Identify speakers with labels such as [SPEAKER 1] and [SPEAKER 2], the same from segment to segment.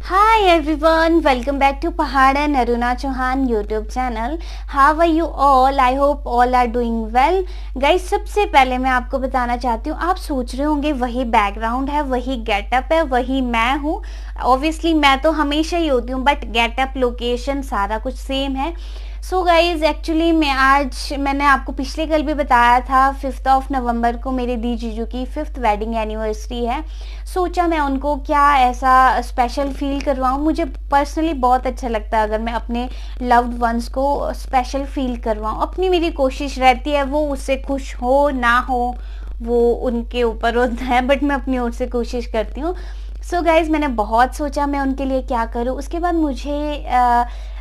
[SPEAKER 1] Hi everyone, welcome back to Pahad and Aruna Chauhan YouTube channel. How are you all? I hope all are doing well. Guys, सबसे पहले मैं आपको बताना चाहती हूँ, आप सोच रहे होंगे वही बैकग्राउंड है, वही गेटअप है, वही मैं हूँ. ऑब्वियसली मैं तो हमेशा ही होती हूँ, बट गेटअप, लोकेशन सारा कुछ सेम है. सो गाइज़, एक्चुअली मैंने आपको पिछले कल भी बताया था 5 नवंबर को मेरे दी जीजू की 5th वेडिंग एनिवर्सरी है. सोचा मैं उनको क्या ऐसा स्पेशल फील करवाऊँ. मुझे पर्सनली बहुत अच्छा लगता है अगर मैं अपने लव्ड वंस को स्पेशल फील करवाऊँ. अपनी मेरी कोशिश रहती है, वो उससे खुश हो ना हो वो उनके ऊपर होता है, बट मैं अपनी ओर से कोशिश करती हूँ. सो गाइज़, मैंने बहुत सोचा मैं उनके लिए क्या करूँ. उसके बाद मुझे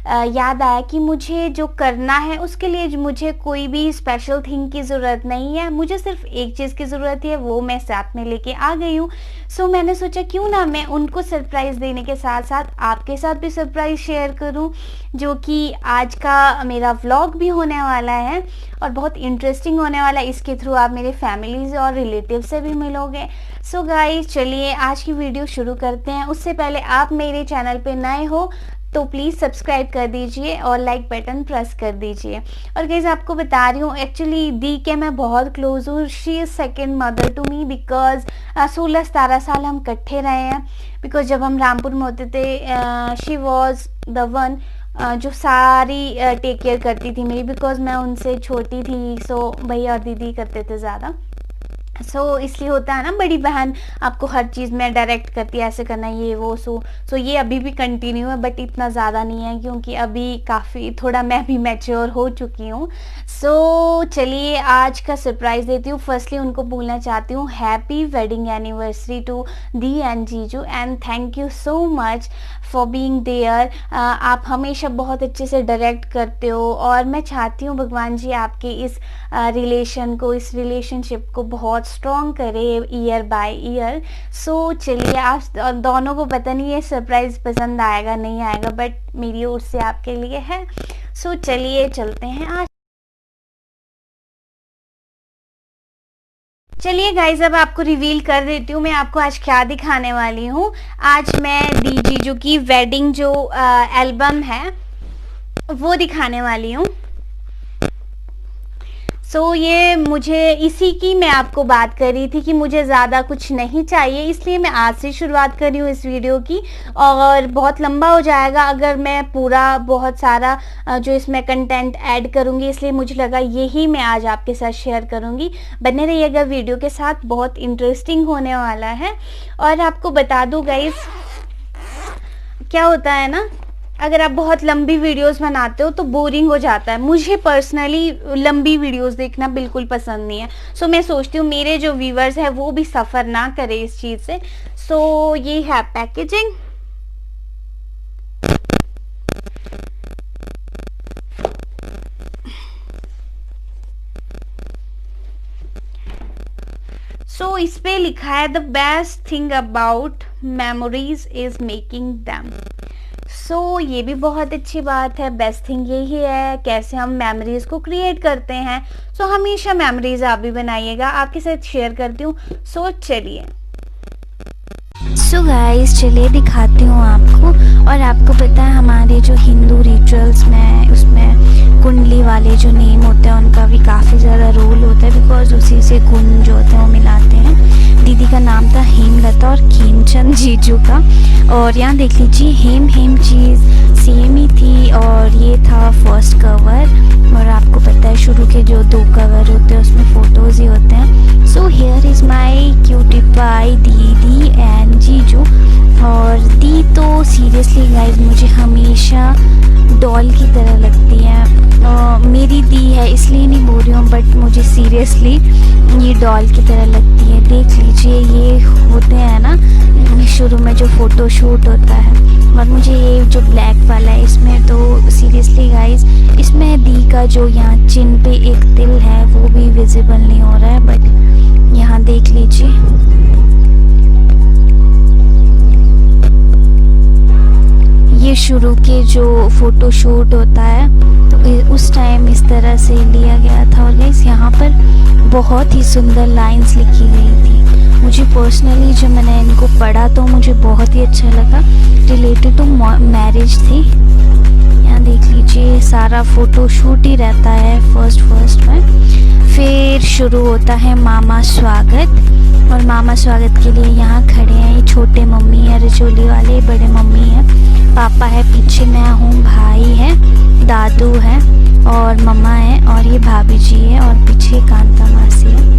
[SPEAKER 1] याद आया कि मुझे जो करना है उसके लिए मुझे कोई भी स्पेशल थिंग की ज़रूरत नहीं है. मुझे सिर्फ एक चीज़ की ज़रूरत है, वो मैं साथ में लेके आ गई हूँ. सो मैंने सोचा क्यों ना मैं उनको सरप्राइज़ देने के साथ साथ आपके साथ भी सरप्राइज़ शेयर करूँ, जो कि आज का मेरा व्लॉग भी होने वाला है और बहुत इंटरेस्टिंग होने वाला है. इसके थ्रू आप मेरे फैमिलीज़ और रिलेटिव से भी मिलोगे. सो गाइस, चलिए आज की वीडियो शुरू करते हैं. उससे पहले आप मेरे चैनल पे नए हो तो प्लीज़ सब्सक्राइब कर दीजिए और लाइक बटन प्रेस कर दीजिए. और गाइस, आपको बता रही हूँ, एक्चुअली दी के मैं बहुत क्लोज हूँ. She is second mother to me because 16-17 साल हम इकट्ठे रहे हैं. बिकॉज जब हम रामपुर में होते थे, शी वॉज द वन जो सारी टेक केयर करती थी मेरी, बिकॉज मैं उनसे छोटी थी. सो भैया और दीदी करते थे ज़्यादा. सो इसलिए होता है ना, बड़ी बहन आपको हर चीज़ में डायरेक्ट करती है, ऐसे करना ये वो. सो ये अभी भी कंटिन्यू है, बट इतना ज़्यादा नहीं है क्योंकि अभी काफ़ी थोड़ा मैं भी मैच्योर हो चुकी हूँ. सो चलिए आज का सरप्राइज़ देती हूँ. फर्स्टली उनको बोलना चाहती हूँ हैप्पी वेडिंग एनिवर्सरी टू दी एंड जीजू, and thank you so much for being there. आप हमेशा बहुत अच्छे से डायरेक्ट करते हो और मैं चाहती हूँ भगवान जी आपके इस रिलेशन को, इस रिलेशनशिप को बहुत स्ट्रॉन्ग करे ईयर बाय ईयर. सो चलिए, आप दोनों को पता नहीं ये सरप्राइज़ पसंद आएगा नहीं आएगा, बट मेरी ओर से आपके लिए है. सो चलिए चलते हैं आज. चलिए गाइज, अब आपको रिवील कर देती हूँ मैं आपको आज क्या दिखाने वाली हूँ. आज मैं दी जीजू की वेडिंग जो एल्बम है वो दिखाने वाली हूँ. सो ये मुझे इसी की मैं आपको बात कर रही थी कि मुझे ज़्यादा कुछ नहीं चाहिए, इसलिए मैं आज से शुरुआत कर रही हूँ इस वीडियो की. और बहुत लंबा हो जाएगा अगर मैं पूरा बहुत सारा जो इसमें कंटेंट ऐड करूँगी, इसलिए मुझे लगा यही मैं आज आपके साथ शेयर करूँगी. बने रहिएगा वीडियो के साथ, बहुत इंटरेस्टिंग होने वाला है. और आपको बता दूँ गाइस, क्या होता है ना, अगर आप बहुत लंबी वीडियोस बनाते हो तो बोरिंग हो जाता है. मुझे पर्सनली लंबी वीडियोस देखना बिल्कुल पसंद नहीं है. सो मैं सोचती हूँ मेरे जो व्यूवर्स हैं वो भी सफ़र ना करें इस चीज़ से. सो ये है पैकेजिंग. सो इस पे लिखा है the best thing about memories is making them. So ये भी बहुत अच्छी बात है. बेस्ट थिंग यही है कैसे हम मेमोरीज को क्रिएट करते हैं. सो हमेशा मेमोरीज आप भी बनाइएगा, आपके साथ शेयर करती हूँ. सो चलिए.
[SPEAKER 2] सो गाइस, चलिए दिखाती हूँ आपको. और आपको पता है हमारे जो हिंदू रिचुअल्स में उसमें कुंडली वाले जो नेम होते हैं उनका भी काफ़ी ज़्यादा रोल होता है, बिकॉज उसी से कुंड जो होते हैं वो मिलाते हैं. दीदी का नाम था हेमलता और खेमचंद जीजू का. और यहाँ देख लीजिए, हेम चीज़ सेम ही थी और ये था फर्स्ट कवर. और आपको पता है शुरू के जो 2 कवर होते हैं उसमें फ़ोटोज़ ही होते हैं. So here is my cutie pie दीदी एंड जीजू. और दी तो सीरियसली गाइज मुझे हमेशा डॉल की तरह लगती है. मेरी दी है इसलिए नहीं बोल रही हूँ, बट मुझे सीरियसली ये डॉल की तरह लगती है. देख लीजिए, ये होते हैं ना शुरू में जो फ़ोटो शूट होता है. और मुझे ये जो ब्लैक वाला है इसमें तो सीरियसली गाइज, इसमें दी का जो यहाँ चिन पे एक तिल है वो भी विजिबल नहीं हो रहा है, बट यहाँ देख लीजिए. ये शुरू के जो फ़ोटो शूट होता है तो उस टाइम इस तरह से लिया गया था. और गाइस यहाँ पर बहुत ही सुंदर लाइंस लिखी गई थी. मुझे पर्सनली जब मैंने इनको पढ़ा तो मुझे बहुत ही अच्छा लगा। रिलेटेड टू मैरिज थी। यहाँ देख लीजिए सारा फ़ोटो शूट ही रहता है फर्स्ट में। फिर शुरू होता है मामा स्वागत, और मामा स्वागत के लिए यहाँ खड़े हैं ये छोटे मम्मी है रजौली वाले, बड़े मम्मी है, पापा है पीछे, मैं हूँ, भाई है, दादू है और मम्मा है, और ये भाभी जी है और पीछे कांता मासी है।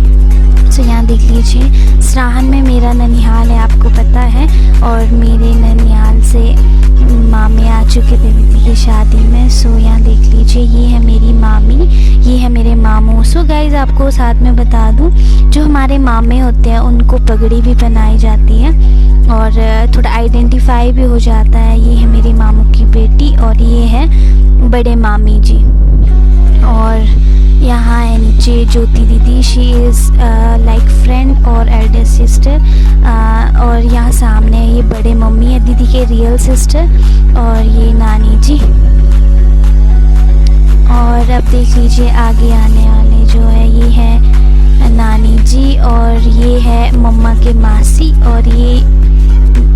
[SPEAKER 2] तो यहाँ देख लीजिए सराहन में मेरा ननिहाल है, आपको पता है, और मेरे ननिहाल से मामे आ चुके थे दीदी की शादी में। सो यहाँ देख लीजिए ये है मेरी मामी, ये है मेरे मामू। सो गाइज आपको साथ में बता दूँ, जो हमारे मामे होते हैं उनको पगड़ी भी पहनाई जाती है और थोड़ा आइडेंटिफाई भी हो जाता है। ये है मेरी मामू की बेटी और ये है बड़े मामी जी। और यहाँ है नीचे ज्योति दीदी, शी इज़ लाइक फ्रेंड और एल्डर सिस्टर। और यहाँ सामने ये बड़े मम्मी है दीदी के रियल सिस्टर, और ये नानी जी। और अब देख लीजिए आगे आने वाले जो है ये है नानी जी, और ये है मम्मा के मासी, और ये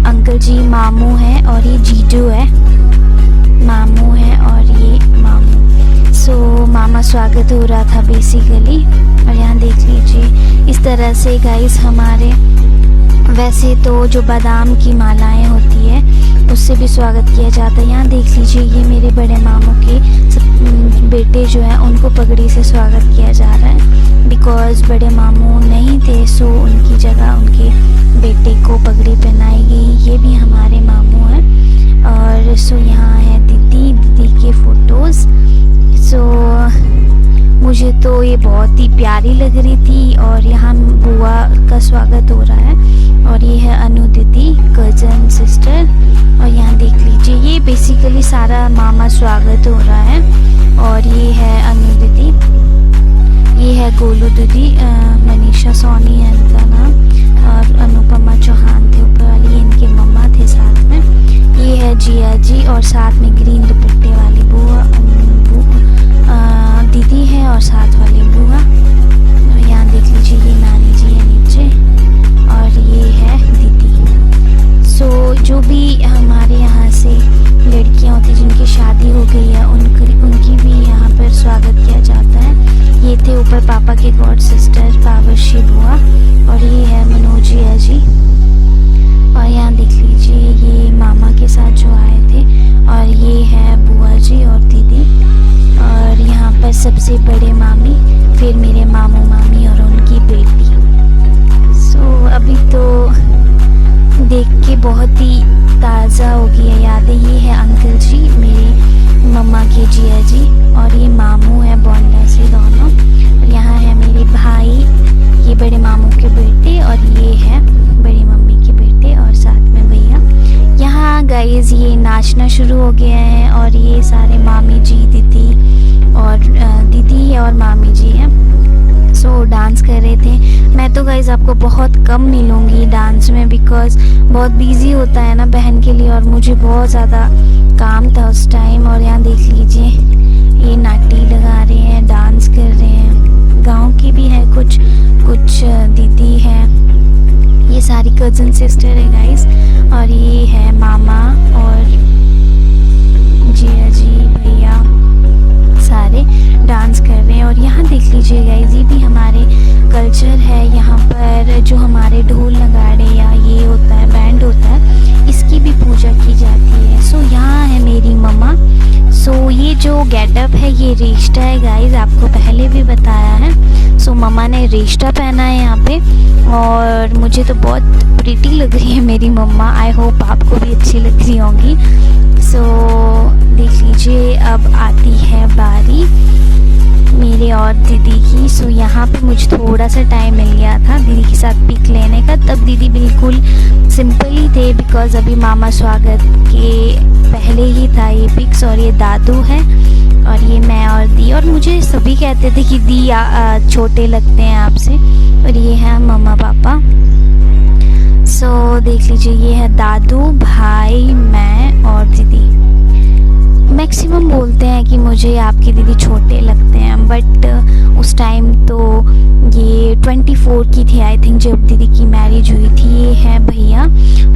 [SPEAKER 2] अंकल जी मामू है, और ये जीजू है, मामू है और ये मामू। सो मामा स्वागत हो रहा था बेसिकली। और यहाँ देख लीजिए इस तरह से गाइस हमारे, वैसे तो जो बादाम की मालाएं होती है उससे भी स्वागत किया जाता है। यहाँ देख लीजिए ये मेरे बड़े मामू के बेटे जो हैं उनको पगड़ी से स्वागत किया जा रहा है, बिकॉज़ बड़े मामू नहीं थे, सो उनकी जगह उनके बेटे को पगड़ी पहनाई गई। ये भी हमारे मामू हैं। और सो यहाँ है दीदी के फ़ोटोज़। सो मुझे तो ये बहुत ही प्यारी लग रही थी। और यहाँ बुआ का स्वागत हो रहा है, और ये है अनु दीदी कज़न सिस्टर। और यहाँ देख लीजिए ये बेसिकली सारा मामा स्वागत हो रहा है। और ये है अनु दीदी, ये है गोलू दीदी, मनीषा सोनी है इनका नाम, और अनुपमा चौहान थे ऊपर वाली, ये इनके मम्मा थे साथ में। ये है जिया जी और साथ में ग्रीन दुपट्टे वाली बुआ दीदी है और साथ वाली बुआ। और यहाँ देख लीजिए ये नानी जी है नीचे, और ये है दीदी। सो जो भी हमारे यहाँ से लड़कियाँ होती जिनकी शादी हो गई है उनकी भी यहाँ पर स्वागत किया जाता है। ये थे ऊपर पापा के गॉड सिस्टर पावरशी बुआ, और ये है मनोजिया जी। और यहाँ देख लीजिए ये मामा के साथ जो आए थे, और ये है बुआ जी और दीदी। और यहाँ पर सबसे बड़े मामी, फिर मेरे मामू मामी और उनकी बेटी। सो अभी तो देख के बहुत ही ताज़ा हो गई है यादें। ये है अंकल जी मेरी मम्मा के जिया जी, और ये मामू है बोंडा से दोनों। और यहाँ है मेरे भाई, ये बड़े मामू के बेटे, और ये है बड़ी मम्मी के बेटे और साथ में भैया। यहाँ गाइस ये नाचना शुरू हो गया है, और ये सारे मामी जी दीदी और दीदी है और मामी जी है। सो डांस कर रहे थे। मैं तो गाइस आपको बहुत कम मिलूँगी डांस में, बिकॉज़ बहुत बिजी होता है ना बहन के लिए, और मुझे बहुत ज़्यादा काम था उस टाइम। और यहाँ देख लीजिए ये नाटी लगा रहे हैं, डांस कर रहे हैं। गांव की भी है कुछ दीदी है, ये सारी कज़न सिस्टर है गाइस। और ये है मामा और जिया जी भैया, सारे डांस कर रहे हैं। और यहाँ देख लीजिए गाइस ये भी हमारे कल्चर है। यहाँ पर जो हमारे ढोल नगाड़े या ये होता है बैंड होता है, इसकी भी पूजा की जाती है। सो यहाँ है मेरी मम्मा। सो ये जो गेटअप है ये रेश्ता है गाइस, आपको पहले भी बताया है। सो मम्मा ने रेश्ता पहना है यहाँ पे, और मुझे तो बहुत प्रीटी लग रही है मेरी मम्मा। आई होप आपको भी अच्छी लग रही होंगी। सो देख लीजिए अब आती है बारी मेरे और दीदी की। सो यहाँ पे मुझे थोड़ा सा टाइम मिल गया था दीदी के साथ पिक लेने का। तब दीदी बिल्कुल सिंपल ही थे, बिकॉज़ अभी मामा स्वागत के पहले ही था ये पिक्स। और ये दादू है, और ये मैं और दी, और मुझे सभी कहते थे कि दी छोटे लगते हैं आपसे। और ये है मम्मा पापा। सो देख लीजिए ये है दादू, भाई, मैं और दीदी। मैक्सिमम बोलते हैं हैं कि मुझे आपकी दीदी छोटे लगते हैं, बट उस टाइम तो ये 24 की थी आई थिंक जब दीदी की मैरिज हुई थी। ये है भैया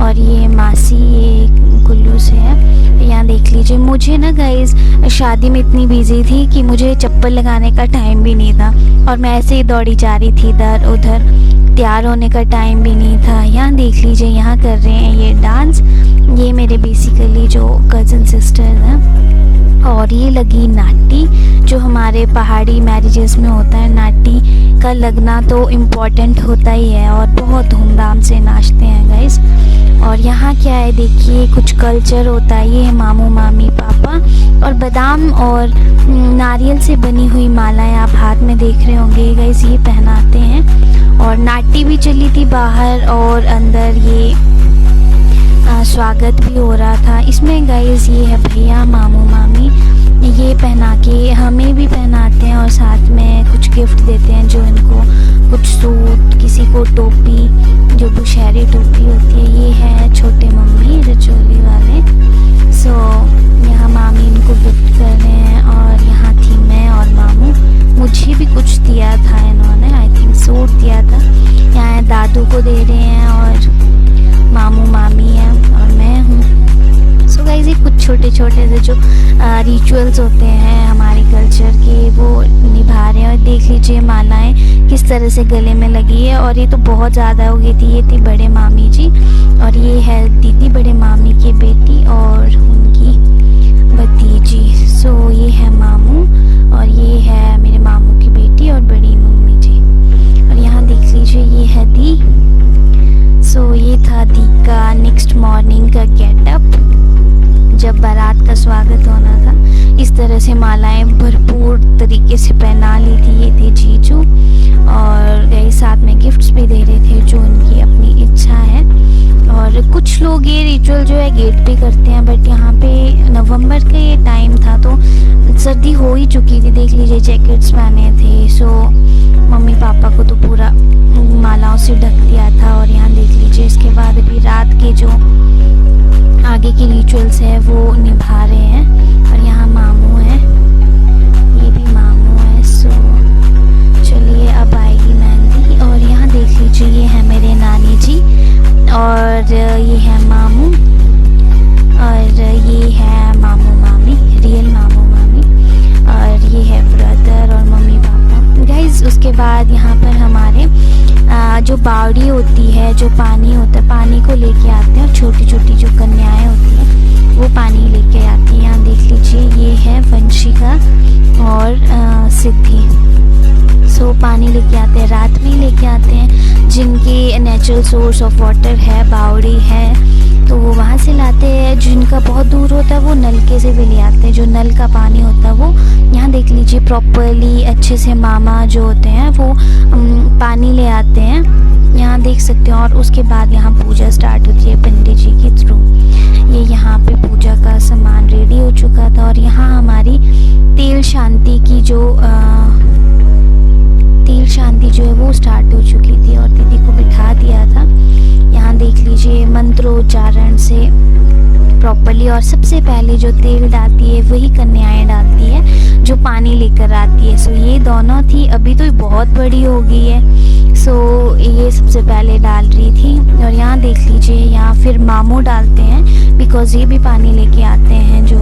[SPEAKER 2] और ये मासी, ये कुल्लू से है। यहाँ देख लीजिए। मुझे ना गाइस शादी में इतनी बिजी थी कि मुझे चप्पल लगाने का टाइम भी नहीं था और मैं ऐसे ही दौड़ी जा रही थी इधर उधर, तैयार होने का टाइम भी नहीं था। यहाँ देख लीजिए, यहाँ कर रहे हैं ये डांस। ये मेरे बेसिकली जो कज़न सिस्टर्स हैं। और ये लगी नाटी, जो हमारे पहाड़ी मैरिजेस में होता है। नाटी का लगना तो इम्पॉर्टेंट होता ही है और बहुत धूमधाम से नाचते हैं गाइस। और यहाँ क्या है देखिए, कुछ कल्चर होता है। ये है मामू मामी पापा, और बादाम और नारियल से बनी हुई मालाएं आप हाथ में देख रहे होंगे गाइस, ये पहनाते हैं। और नाटी भी चली थी बाहर और अंदर ये स्वागत भी हो रहा था इसमें गाइस। ये है भैया मामू मामी, ये पहना के हमें भी पहनाते हैं और साथ में कुछ गिफ्ट देते हैं, जो इनको कुछ सूट, किसी को टोपी, जो बुशहरी टोपी होती है। ये है छोटे मम्मी रचोली वाले। सो यहाँ मामी इनको गिफ्ट कर रहे हैं और यहाँ थी मैं और मामू। मुझे भी कुछ दिया था इन्होंने, आई थिंक सूट दिया था। यहाँ दादू को दे रहे हैं और मामू मामी है और मैं हूँ। सो गाइस, ये कुछ छोटे छोटे से जो रिचुअल्स होते हैं हमारे कल्चर के, वो निभा रहे हैं। और देख लीजिए मालाएं किस तरह से गले में लगी है। और ये तो बहुत ज़्यादा हो गई थी। ये थी बड़े मामी जी और ये है दीदी बड़े मामी की बेटी और उनकी भतीजी। सो ये है मामू और ये है मेरे मामू की बेटी और बड़ी मम्मी जी। और यहाँ देख लीजिए, ये है दी। सो ये था दी का नेक्स्ट मॉर्निंग का गेटअप जब बारात का स्वागत होना था। इस तरह से मालाएं भरपूर तरीके से पहना ली थी। ये थे जीजू और गए साथ में गिफ्ट्स भी दे रहे थे, जो उनकी अपनी इच्छा है। और कुछ लोग ये रिचुअल जो है गेट पे करते हैं, बट यहाँ पे नवंबर का ये टाइम था तो सर्दी हो ही चुकी थी। देख लीजिए जैकेट्स पहने थे। सो मम्मी पापा को तो पूरा मालाओं से ढक दिया था। और यहाँ देख लीजिए, इसके बाद अभी रात के जो आगे की रिचुअल्स है वो निभा रहे हैं। और यहाँ मामू है, ये भी मामू है। सो चलिए अब आएगी मेहंदी। और यहाँ देख लीजिए, ये है मेरे नानी जी और ये है मामू और ये है मामू मामी, रियल मामू मामी। और ये है ब्रदर और मम्मी पापा गाइज। उसके बाद यहाँ पर हमारे जो बावड़ी होती है, जो पानी होता है, पानी को लेके आते हैं। और छोटी छोटी जो कन्याएं होती हैं वो पानी लेके आती हैं। यहाँ देख लीजिए, ये है वंशिका और सिद्धि। सो पानी लेके आते हैं, रात में लेके आते हैं। जिनके नेचुरल सोर्स ऑफ वाटर है, बावड़ी है, तो वो वहाँ से लाते हैं। जिनका बहुत दूर होता है वो नलके से भी ले आते हैं। जो नल का पानी होता है वो, यहाँ देख लीजिए प्रॉपरली अच्छे से मामा जो होते हैं वो पानी ले आते हैं, यहाँ देख सकते हैं। और उसके बाद यहाँ पूजा स्टार्ट होती है पंडित जी के थ्रू। ये यहाँ पे पूजा का सामान रेडी हो चुका था। और यहाँ हमारी तेल शांति की जो तेल शांति जो है वो स्टार्ट हो चुकी थी और दीदी को बिठा दिया था। यहाँ देख लीजिए मंत्रोच्चारण से प्रॉपरली। और सबसे पहले जो तेल डालती है वही कन्याएं डालती है, जो पानी लेकर आती है। सो ये दोनों थी, अभी तो बहुत बड़ी हो गई है। सो ये सबसे पहले डाल रही थी। और यहाँ देख लीजिए, यहाँ फिर मामू डालते हैं, बिकॉज ये भी पानी लेके आते हैं जो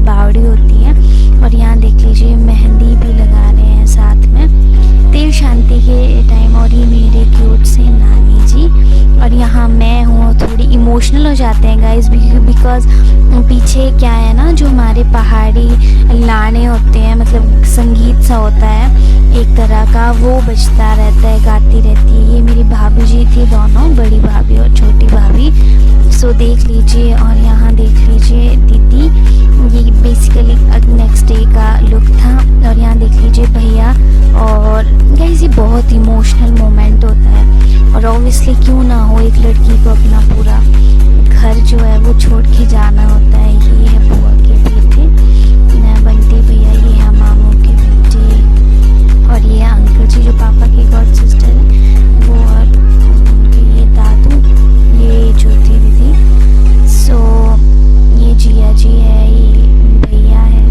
[SPEAKER 2] बावड़ी होती है। और यहाँ देख लीजिए मेहंदी भी लगा रहे हैं साथ में तेल शांति के टाइम। और ये मेरे क्यूट से नानी जी। और यहाँ मैं हूँ, थोड़ी इमोशनल हो जाते हैं गाइस, बिकॉज पीछे क्या है ना, जो हमारे पहाड़ी लाने होते हैं, मतलब संगीत सा होता है एक तरह का, वो बजता रहता है, गाती रहती है। ये मेरी भाभी जी थी दोनों, बड़ी भाभी और छोटी भाभी। सो देख लीजिए। और यहाँ देख लीजिए दीदी, ये बेसिकली नेक्स्ट डे का लुक था। और यहाँ देख लीजिए भैया। और गाइस ये बहुत इमोशनल मोमेंट होता है। और ऑब्वियसली क्यों ना हो, एक लड़की को अपना पूरा घर जो है वो छोड़ के जाना होता है। ये है बुआ के बेटे बंटी भैया, ये है मामू के बेटे और ये अंकल जी जो पापा के गॉड सिस्टर है वो, और ये दादू, ये ज्योति दीदी। सो ये जिया जी है, ये भैया है।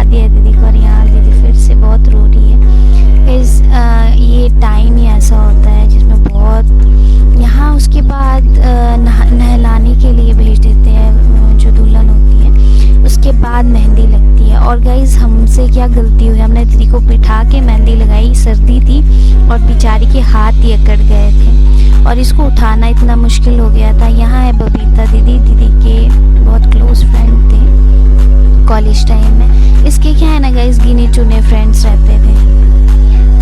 [SPEAKER 2] दिया दीदी को और यहाँ दीदी फिर से बहुत रो रही है। ये टाइम ही ऐसा होता है जिसमें बहुत यहाँ उसके बाद नहलाने के लिए भेज देते हैं जो दुल्हन होती है, उसके बाद मेहंदी लगती है। और गाइज हमसे क्या गलती हुई, हमने दीदी को बिठा के मेहंदी लगाई, सर्दी थी और बेचारी के हाथ ही अकड़ गए थे और इसको उठाना इतना मुश्किल हो गया था। यहाँ है बबीता दीदी, दीदी के बहुत क्लोज फ्रेंड थे कॉलेज टाइम में। इसके क्या है ना गाइज, गिने चुने फ्रेंड्स रहते थे।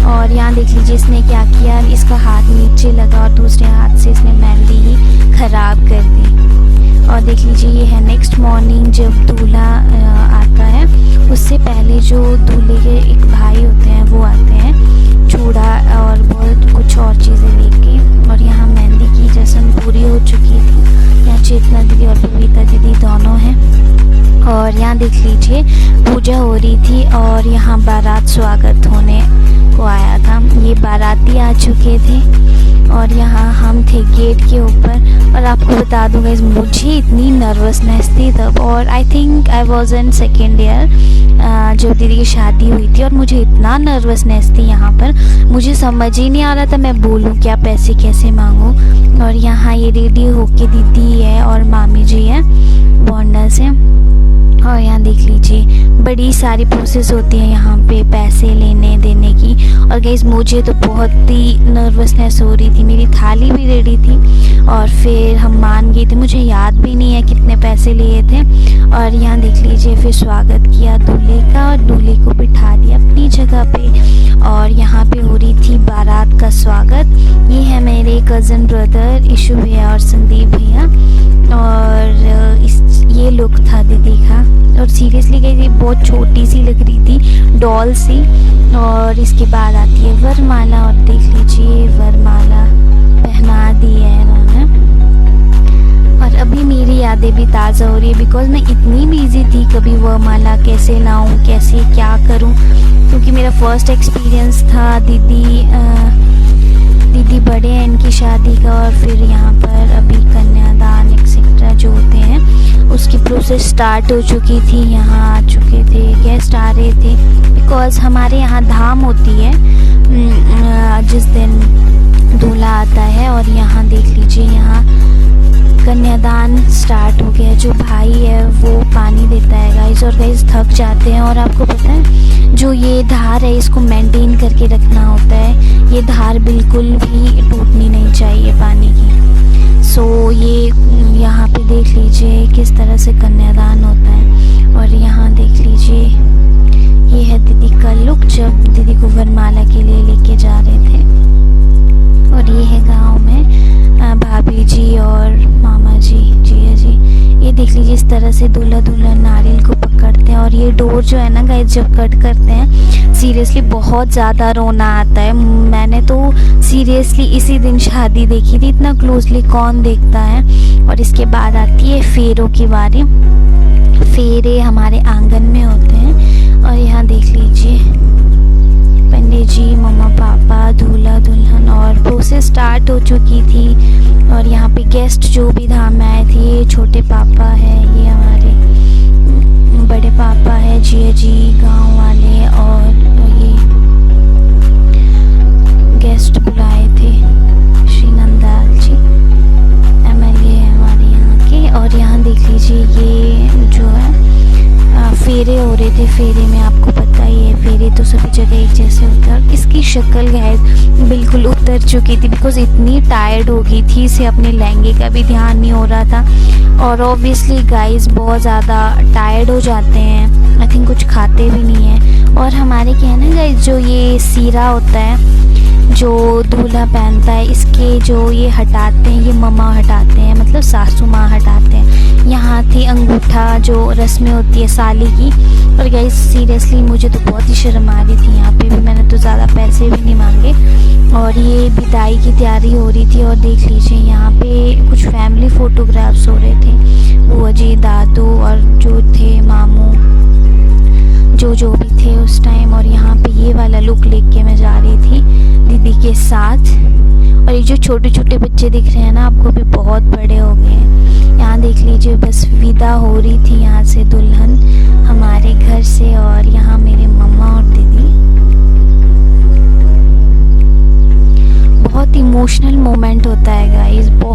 [SPEAKER 2] और यहाँ देख लीजिए इसने क्या किया, इसका हाथ नीचे लगा और दूसरे हाथ से इसने मेहंदी ही खराब कर दी। और देख लीजिए ये है नेक्स्ट मॉर्निंग जब दूल्हा आता है, उससे पहले जो दूल्हे के एक भाई होते हैं वो आते हैं चूड़ा और बहुत कुछ और चीज़ें लेके। और यहाँ मेहंदी की रस्म पूरी हो चुकी थी। यहाँ चेतना दीदी और बबीता दीदी दोनों हैं। और यहाँ देख लीजिए पूजा हो रही थी और यहाँ बारात स्वागत होने को आया था। ये बाराती आ चुके थे और यहाँ हम थे गेट के ऊपर। और आपको बता दूँगा मुझे इतनी नर्वसनेस थी तब, और I think I was in second year जब दीदी की शादी हुई थी। और मुझे इतना नर्वसनेस थी यहाँ पर, मुझे समझ ही नहीं आ रहा था मैं बोलूँ क्या, पैसे कैसे मांगूँ। और यहाँ ये रेडी होके दीदी है और मामी जी है बोंडा से। और यहाँ देख लीजिए बड़ी सारी प्रोसेस होती है यहाँ पे पैसे लेने देने की। और गाइस मुझे तो बहुत ही नर्वसनेस हो रही थी, मेरी थाली भी रेडी थी और फिर हम मान गए थे, मुझे याद भी नहीं है कितने पैसे लिए थे। और यहाँ देख लीजिए फिर स्वागत किया दूल्हे का और दूल्हे को बिठा दिया अपनी जगह पे। और यहाँ पे हो रही थी बारात का स्वागत। ये है मेरे कज़न ब्रदर इशू भैया और संदीप भैया। और ये लुक था दीदी का। और सीरियसली गई बहुत छोटी सी लग रही थी, डॉल सी। और इसके बाद आती है वरमाला और देख लीजिए वरमाला पहना दी है इन्होंने। और अभी मेरी यादें भी ताज़ा हो रही है बिकॉज मैं इतनी बिजी थी, कभी वरमाला कैसे लाऊं, कैसे क्या करूं, क्योंकि मेरा फर्स्ट एक्सपीरियंस था दीदी बड़े हैं इनकी शादी का। और फिर यहाँ पर अभी कन्यादान एक्सेट्रा जो होते हैं उसकी प्रोसेस स्टार्ट हो चुकी थी। यहाँ आ चुके थे, गेस्ट आ रहे थे बिकॉज हमारे यहाँ धाम होती है जिस दिन दूल्हा आता है। और यहाँ देख लीजिए यहाँ कन्यादान स्टार्ट हो गया। जो भाई है वो पानी देता है गाइस, और गाइस थक जाते हैं। और आपको पता है जो ये धार है इसको मेंटेन करके रखना होता है, ये धार बिल्कुल भी टूटनी नहीं चाहिए पानी की। सो ये यहाँ पे देख लीजिए किस तरह से कन्यादान होता है। और यहाँ देख लीजिए ये है दीदी का लुक जब दीदी को वरमाला के लिए लेके जा रहे थे। और ये है गांव में भाभी जी और मामा जी, जिया जी। ये देख लीजिए इस तरह से दूल्हा दुल्हन नारियल को पकड़ते हैं। और ये डोर जो है ना गाइस जब कट करते हैं सीरियसली बहुत ज़्यादा रोना आता है। मैंने तो सीरियसली इसी दिन शादी देखी थी, इतना क्लोजली कौन देखता है। और इसके बाद आती है फेरों की बारी। फेरे हमारे आंगन में होते हैं। और यहाँ देख लीजिए पंडित जी, मम्मा पापा, दूल्हा दुल्हन और प्रोसेस स्टार्ट हो चुकी थी। और यहाँ पे गेस्ट जो भी धाम में आए थे, ये छोटे पापा है, ये हमारे बड़े पापा है, जिया जी गांव वाले। और ये गेस्ट बुलाए थे श्री नंदाल जी, MLA है हमारे यहाँ के। और यहाँ देख लीजिए ये जो है फेरे हो रहे थे। फेरे में आपको पता ही है फेरे तो सभी जगह एक जैसे होते हैं। और इसकी शक्ल गाइस बिल्कुल उतर चुकी थी बिकॉज इतनी टायर्ड हो गई थी, इसे अपने लहंगे का भी ध्यान नहीं हो रहा था। और ऑब्वियसली गाइस बहुत ज़्यादा टायर्ड हो जाते हैं, आई थिंक कुछ खाते भी नहीं हैं। और हमारे क्या है ना गाइस जो ये सीरा होता है जो दूल्हा पहनता है, इसके जो ये हटाते हैं, ये मम्मा हटाते हैं, मतलब सासू माँ हटाते हैं। यहाँ थी अंगूठा जो रस्में होती है साली की। और गाइस सीरियसली मुझे तो बहुत ही शर्म आ रही थी यहाँ पे भी, मैंने तो ज़्यादा पैसे भी नहीं मांगे। और ये विदाई की तैयारी हो रही थी। और देख लीजिए यहाँ पे कुछ फैमिली फ़ोटोग्राफ्स हो रहे थे, बुआ जी, दादू और जो थे मामू जो भी थे उस टाइम। और यहाँ पे ये वाला लुक लेके मैं जा रही थी दीदी के साथ। और ये जो छोटे छोटे बच्चे दिख रहे हैं ना आपको भी बहुत बड़े हो गए हैं। यहाँ देख लीजिए बस विदा हो रही थी यहाँ से दुल्हन हमारे घर से। और यहाँ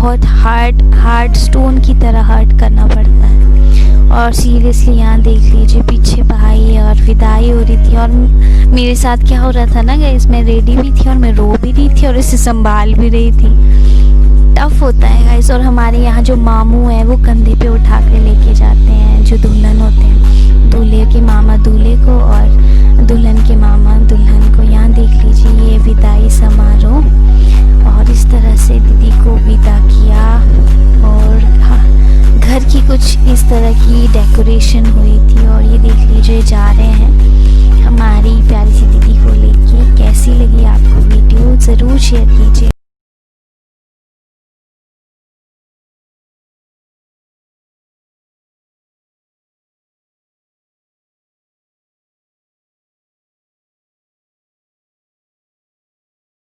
[SPEAKER 2] बहुत हार्ड स्टोन की तरह हर्ट करना पड़ता है। और सीरियसली यहाँ देख लीजिए, पीछे भाई और विदाई हो रही थी, और मेरे साथ क्या हो रहा था ना गाइस, मैं रेडी भी थी और मैं रो भी रही थी और इसे संभाल भी रही थी। टफ होता है गाइस। और हमारे यहाँ जो मामू हैं वो कंधे पे उठा के लेके जाते हैं जो दुल्हन होते हैं, दूल्हे के मामा दूल्हे को और दुल्हन के मामा दुल्हन को। यहाँ देख लीजिए ये विदाई समारोह, और इस तरह से दीदी को विदा किया। और घर की कुछ इस तरह की डेकोरेशन हुई थी। और ये देख लीजिए जा रहे हैं हमारी प्यारी सी दीदी को लेके। कैसी लगी आपको वीडियो ज़रूर शेयर कीजिए।